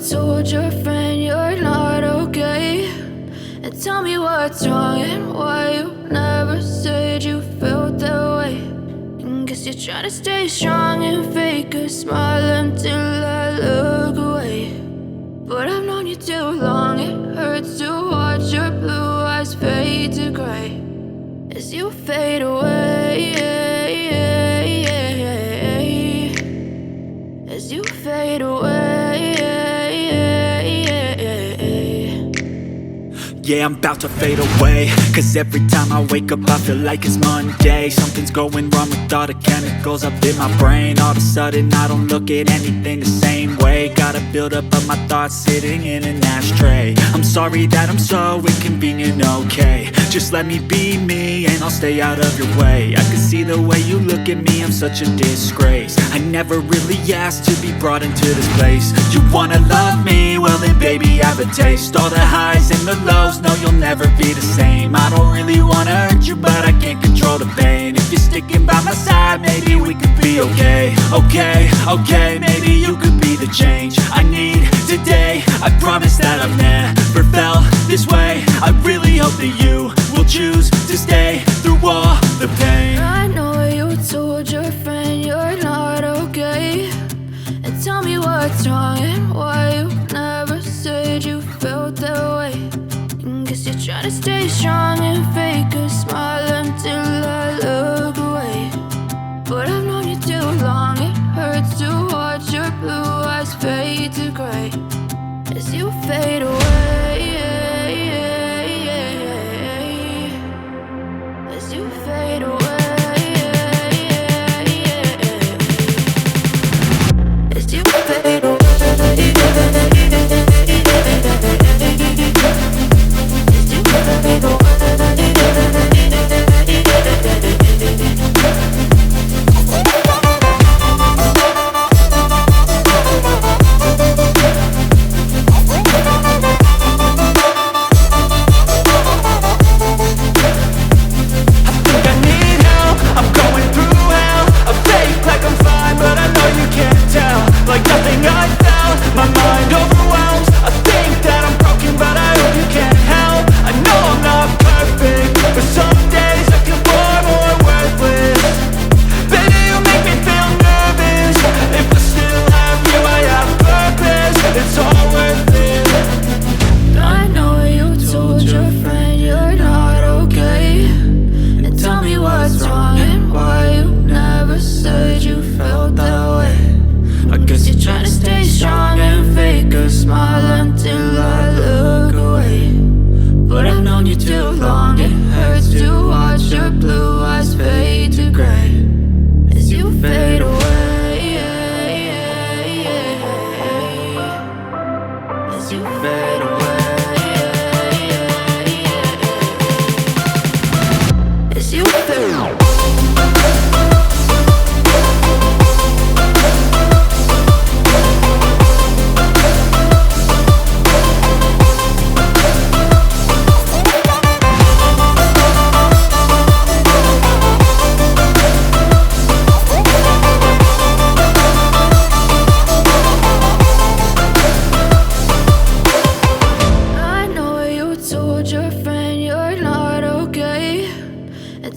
told your friend you're not okay, and tell me what's wrong and why you never said you felt that way. And guess you're trying to stay strong and fake a smile until I look away. But I've known you too long, it hurts to watch your blue eyes fade to gray as you fade away, as you fade away. Yeah, I'm about to fade away, cause every time I wake up I feel like it's Monday. Something's going wrong with all the chemicals up in my brain. All of a sudden I don't look at anything the same way. Gotta build up of my thoughts sitting in an ashtray. I'm sorry that I'm so inconvenient, okay. Just let me be me and I'll stay out of your way. I can see the way you look at me, I'm such a disgrace. I never really asked to be brought into this place. You wanna love me? Well then baby I have a taste. All the highs and the lows, no you'll never be the same. I don't really wanna hurt you but I can't control the pain. If you're sticking by my side maybe we could be okay. Okay, maybe you could be the change I need today. I promise that I've never felt this way. I really hope that you will choose to stay through all the pain. I know you told your friend you're not okay, and tell me what's wrong and why you never said you felt that way. And guess you're trying to stay strong and fake a smile until I look away. But I've known you too long, it hurts to watch your blue eyes fade to gray as you fade away, as you fade away, as you fade away.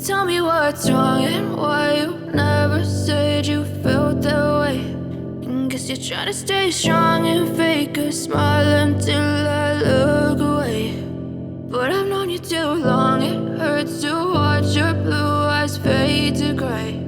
Tell me what's wrong and why you never said you felt that way. And guess you're trying to stay strong and fake a smile until I look away. But I've known you too long, it hurts to watch your blue eyes fade to gray